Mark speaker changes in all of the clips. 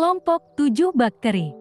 Speaker 1: Kelompok 7 bakteri.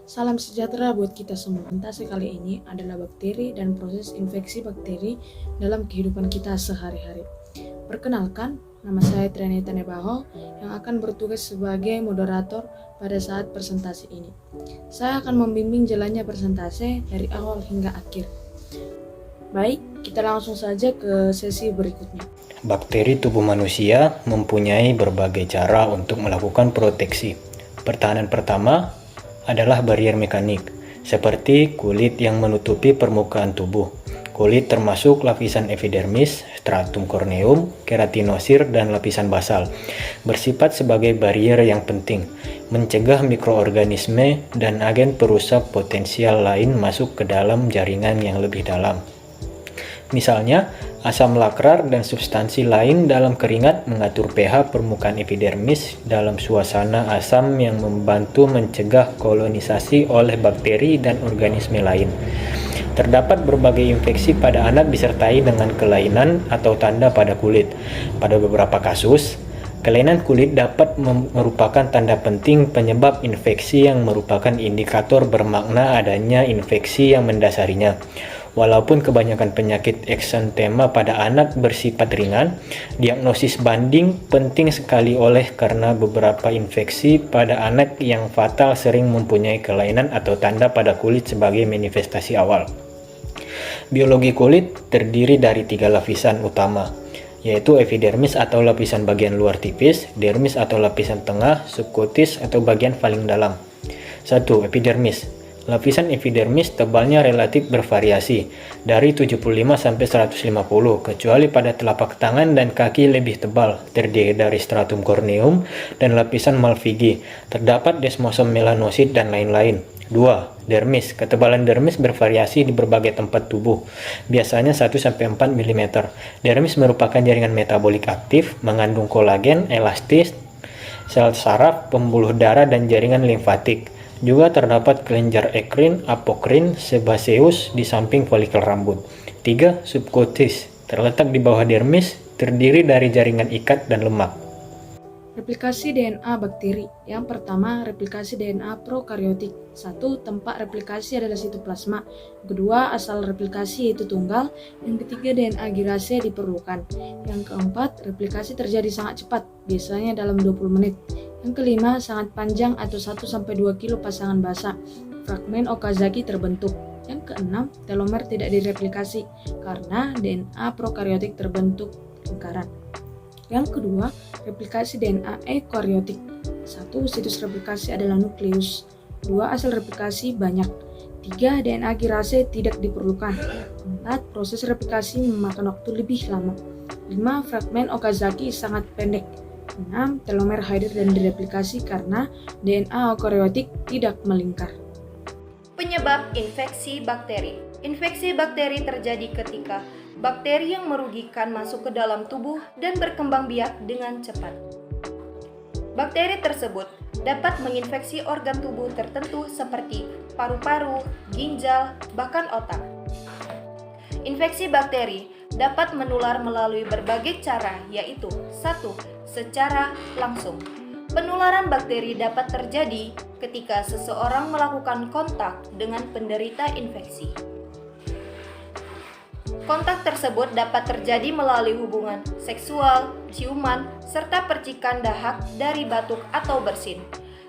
Speaker 2: Salam sejahtera buat kita semua. Presentasi kali ini adalah bakteri dan proses infeksi bakteri dalam kehidupan kita sehari-hari. Perkenalkan, nama saya Trianita Nebaho yang akan bertugas sebagai moderator pada saat presentasi ini. Saya akan membimbing jalannya presentasi dari awal hingga akhir. Baik, kita langsung saja ke sesi berikutnya.
Speaker 3: Bakteri tubuh manusia mempunyai berbagai cara untuk melakukan proteksi. Pertahanan pertama adalah barier mekanik, seperti kulit yang menutupi permukaan tubuh. Kulit termasuk lapisan epidermis, stratum corneum, keratinosir, dan lapisan basal. Bersifat sebagai barier yang penting, mencegah mikroorganisme dan agen perusak potensial lain masuk ke dalam jaringan yang lebih dalam. Misalnya, asam lakrar dan substansi lain dalam keringat mengatur pH permukaan epidermis dalam suasana asam yang membantu mencegah kolonisasi oleh bakteri dan organisme lain. Terdapat berbagai infeksi pada anak disertai dengan kelainan atau tanda pada kulit. Pada beberapa kasus, kelainan kulit dapat merupakan tanda penting penyebab infeksi yang merupakan indikator bermakna adanya infeksi yang mendasarinya. Walaupun kebanyakan penyakit eksantema pada anak bersifat ringan, diagnosis banding penting sekali karena beberapa infeksi pada anak yang fatal sering mempunyai kelainan atau tanda pada kulit sebagai manifestasi awal. Biologi kulit terdiri dari 3 lapisan utama, yaitu epidermis atau lapisan bagian luar tipis, dermis atau lapisan tengah, subkutis atau bagian paling dalam. 1. Epidermis. Lapisan epidermis tebalnya relatif bervariasi, dari 75 sampai 150, kecuali pada telapak tangan dan kaki lebih tebal, terdiri dari stratum corneum dan lapisan Malpighi. Terdapat desmosom melanosit dan lain-lain. 2. Dermis. Ketebalan dermis bervariasi di berbagai tempat tubuh, biasanya 1-4 mm. Dermis merupakan jaringan metabolik aktif, mengandung kolagen, elastis, sel saraf, pembuluh darah, dan jaringan limfatik. Juga terdapat kelenjar ekrin, apokrin, sebaceus di samping folikel rambut. 3. Subkutis. Terletak di bawah dermis, terdiri dari jaringan ikat dan lemak.
Speaker 2: Replikasi DNA bakteri. Yang pertama, replikasi DNA prokaryotik. 1. Tempat replikasi adalah sitoplasma. Kedua, asal replikasi yaitu tunggal. Yang ketiga, DNA girase diperlukan. Yang keempat, replikasi terjadi sangat cepat, biasanya dalam 20 menit. Yang kelima, sangat panjang atau 1-2 kilo pasangan basah. Fragmen Okazaki terbentuk. Yang keenam, telomer tidak direplikasi karena DNA prokaryotik terbentuk lingkaran. Yang kedua, replikasi DNA eukaryotik. 1. Situs replikasi adalah nukleus. 2. Asal replikasi banyak. 3. DNA girase tidak diperlukan. 4. Proses replikasi memakan waktu lebih lama. 5. Fragmen Okazaki sangat pendek. 6. Telomer hadir dan direplikasi karena DNA eukaryotik tidak melingkar.
Speaker 4: Penyebab infeksi bakteri. Infeksi bakteri terjadi ketika bakteri yang merugikan masuk ke dalam tubuh dan berkembang biak dengan cepat. Bakteri tersebut dapat menginfeksi organ tubuh tertentu seperti paru-paru, ginjal, bahkan otak. Infeksi bakteri dapat menular melalui berbagai cara, yaitu 1. Secara langsung. Penularan bakteri dapat terjadi ketika seseorang melakukan kontak dengan penderita infeksi. Kontak tersebut dapat terjadi melalui hubungan seksual, ciuman, serta percikan dahak dari batuk atau bersin.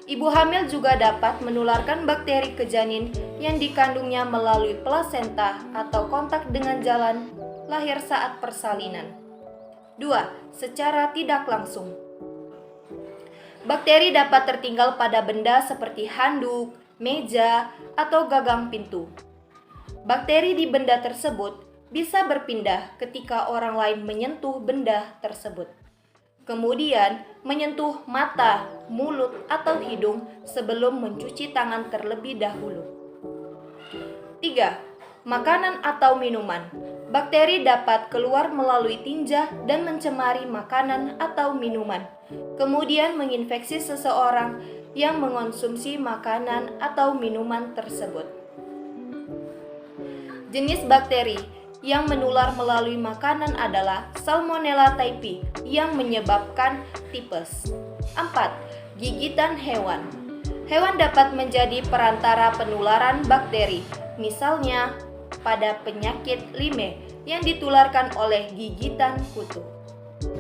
Speaker 4: Ibu hamil juga dapat menularkan bakteri ke janin yang dikandungnya melalui plasenta atau kontak dengan jalan lahir saat persalinan. 2. Secara tidak langsung. Bakteri dapat tertinggal pada benda seperti handuk, meja, atau gagang pintu. Bakteri di benda tersebut bisa berpindah ketika orang lain menyentuh benda tersebut. Kemudian menyentuh mata, mulut, atau hidung sebelum mencuci tangan terlebih dahulu. 3. Makanan atau minuman. Bakteri dapat keluar melalui tinja dan mencemari makanan atau minuman, kemudian menginfeksi seseorang yang mengonsumsi makanan atau minuman tersebut. Jenis bakteri yang menular melalui makanan adalah Salmonella typhi yang menyebabkan tipes. 4. Gigitan hewan. Hewan dapat menjadi perantara penularan bakteri, misalnya pada penyakit Lyme yang ditularkan oleh gigitan kutu.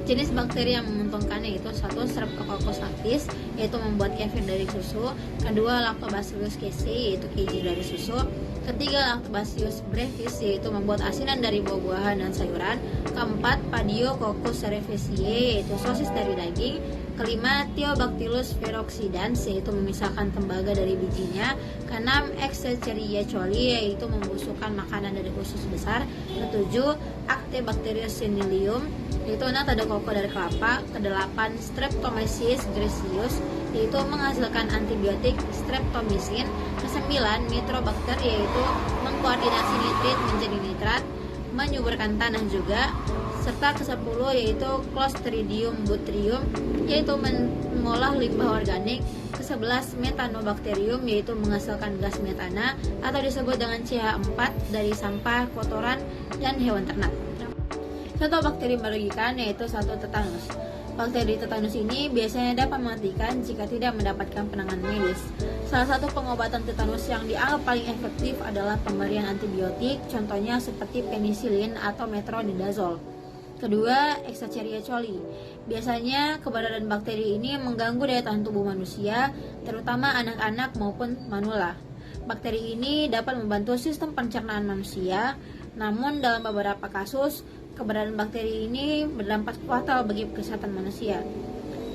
Speaker 5: Jenis bakteri yang menguntungkan yaitu 1. Streptococcus auris, yaitu membuat kefir dari susu. 2. Lactobacillus casei, yaitu keju dari susu. 3. Lactobacillus brevis, yaitu membuat asinan dari buah-buahan dan sayuran. 4. Padiococcus cerevisiae, yaitu sosis dari daging. 5. Theobactylus ferrooxidans, yaitu memisahkan tembaga dari bijinya. 6. Escherichia coli, yaitu membusukkan makanan dari usus besar. 7. Actibacterius syncytium, yaitu anak ada koko dari kelapa. 8. Streptomyces griseus, yaitu menghasilkan antibiotik streptomycin. 9. Nitrobacter, yaitu mengkoordinasi nitrit menjadi nitrat, menyuburkan tanah juga. Serta ke-10 yaitu Clostridium botryoum, yaitu mengolah limbah organik. Ke-11 Methanobacterium, yaitu menghasilkan gas metana atau disebut dengan CH4 dari sampah, kotoran, dan hewan ternak. Contoh bakteri merugikan yaitu 1. Tetanus. Bakteri tetanus ini biasanya dapat mematikan jika tidak mendapatkan penanganan medis. Salah satu pengobatan tetanus yang dianggap paling efektif adalah pemberian antibiotik, contohnya seperti penisilin atau metronidazole. 2. Escherichia coli. Biasanya keberadaan bakteri ini mengganggu daya tahan tubuh manusia, terutama anak-anak maupun manula. Bakteri ini dapat membantu sistem pencernaan manusia, namun dalam beberapa kasus, keberadaan bakteri ini berdampak fatal bagi kesehatan manusia.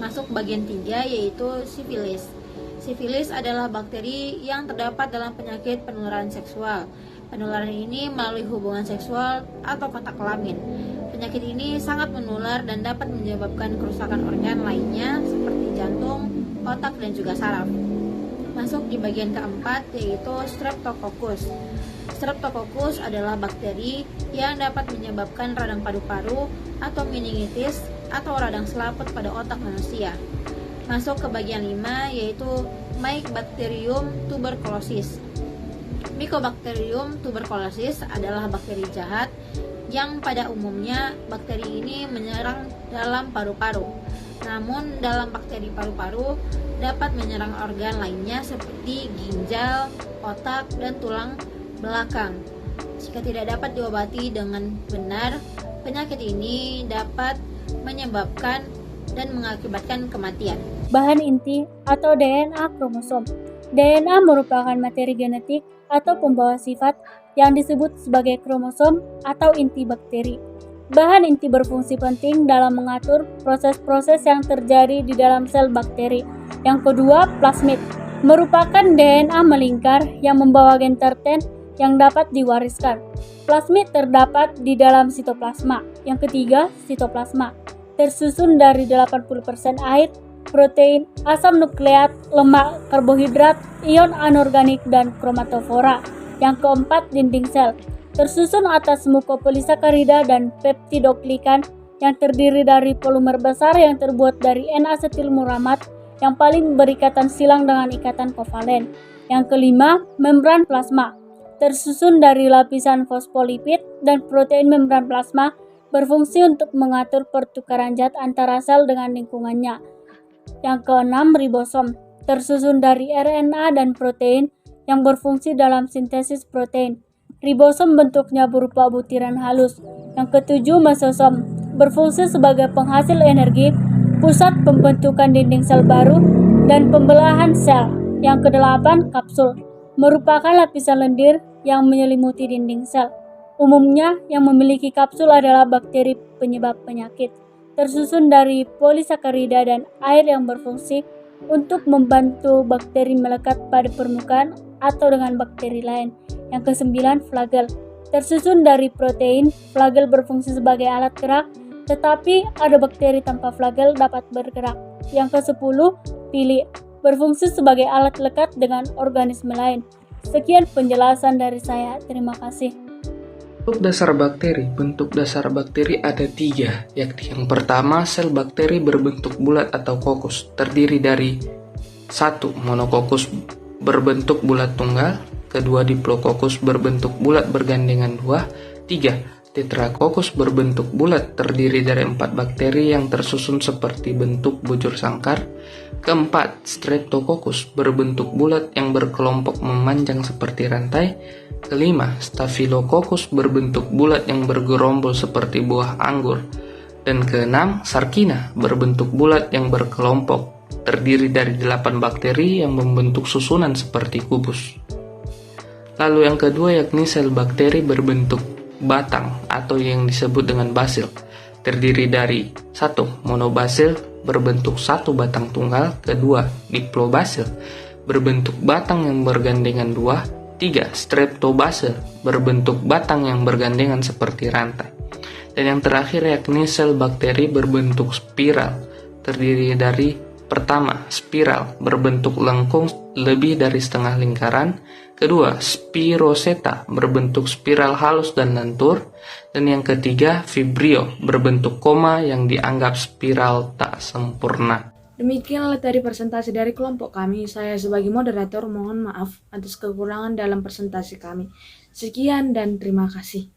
Speaker 5: Masuk bagian 3 yaitu sifilis. Sifilis adalah bakteri yang terdapat dalam penyakit penularan seksual. Penularan ini melalui hubungan seksual atau kontak kelamin. Penyakit ini sangat menular dan dapat menyebabkan kerusakan organ lainnya seperti jantung, otak, dan juga saraf. Masuk di bagian keempat yaitu Streptococcus. Streptococcus adalah bakteri yang dapat menyebabkan radang paru-paru atau meningitis atau radang selaput pada otak manusia. Masuk ke bagian 5 yaitu Mycobacterium tuberculosis. Mycobacterium tuberculosis adalah bakteri jahat yang pada umumnya bakteri ini menyerang dalam paru-paru. Namun dalam bakteri paru-paru dapat menyerang organ lainnya seperti ginjal, otak, dan tulang belakang. Jika tidak dapat diobati dengan benar, penyakit ini dapat menyebabkan dan mengakibatkan kematian.
Speaker 6: Bahan inti atau DNA kromosom. DNA merupakan materi genetik atau pembawa sifat yang disebut sebagai kromosom atau inti bakteri. Bahan inti berfungsi penting dalam mengatur proses-proses yang terjadi di dalam sel bakteri. Yang kedua, plasmid merupakan DNA melingkar yang membawa gen terten yang dapat diwariskan. Plasmid terdapat di dalam sitoplasma. Yang ketiga, sitoplasma tersusun dari 80% air, protein, asam nukleat, lemak, karbohidrat, ion anorganik, dan kromatofora. Yang keempat, dinding sel tersusun atas mukopolisakarida dan peptidoglikan yang terdiri dari polimer besar yang terbuat dari N-asetilmuramat yang paling berikatan silang dengan ikatan kovalen. Yang kelima, membran plasma tersusun dari lapisan fosfolipid dan protein membran plasma berfungsi untuk mengatur pertukaran zat antara sel dengan lingkungannya. Yang keenam, ribosom tersusun dari RNA dan protein yang berfungsi dalam sintesis protein. Ribosom bentuknya berupa butiran halus. Yang ketujuh, mesosom berfungsi sebagai penghasil energi, pusat pembentukan dinding sel baru, dan pembelahan sel. Yang kedelapan, kapsul merupakan lapisan lendir yang menyelimuti dinding sel. Umumnya yang memiliki kapsul adalah bakteri penyebab penyakit, tersusun dari polisakarida dan air yang berfungsi untuk membantu bakteri melekat pada permukaan atau dengan bakteri lain. Yang kesembilan, flagel tersusun dari protein. Flagel berfungsi sebagai alat gerak, tetapi ada bakteri tanpa flagel dapat bergerak. Yang kesepuluh, pili berfungsi sebagai alat lekat dengan organisme lain. Sekian penjelasan dari saya. Terima kasih.
Speaker 7: Bentuk dasar bakteri. Bentuk dasar bakteri ada 3, yakni yang pertama, sel bakteri berbentuk bulat atau kokus, terdiri dari 1. Monokokus berbentuk bulat tunggal, kedua, diplokokus berbentuk bulat bergandengan 2, 3. Tetracoccus berbentuk bulat terdiri dari 4 bakteri yang tersusun seperti bentuk bujur sangkar. Keempat, Streptococcus berbentuk bulat yang berkelompok memanjang seperti rantai. Kelima, Staphylococcus berbentuk bulat yang bergerombol seperti buah anggur. Dan keenam, Sarkina berbentuk bulat yang berkelompok terdiri dari 8 bakteri yang membentuk susunan seperti kubus. Lalu yang kedua yakni sel bakteri berbentuk batang atau yang disebut dengan basil, terdiri dari 1. Monobasil berbentuk satu batang tunggal. Kedua, Diplobasil berbentuk batang yang bergandengan 2. 3. Streptobasil berbentuk batang yang bergandengan seperti rantai. Dan yang terakhir yakni sel bakteri berbentuk spiral, terdiri dari pertama, spiral berbentuk lengkung lebih dari setengah lingkaran. Kedua, spiroseta berbentuk spiral halus dan lentur. Dan yang ketiga, vibrio berbentuk koma yang dianggap spiral tak sempurna.
Speaker 2: Demikianlah tadi presentasi dari kelompok kami. Saya sebagai moderator mohon maaf atas kekurangan dalam presentasi kami. Sekian dan terima kasih.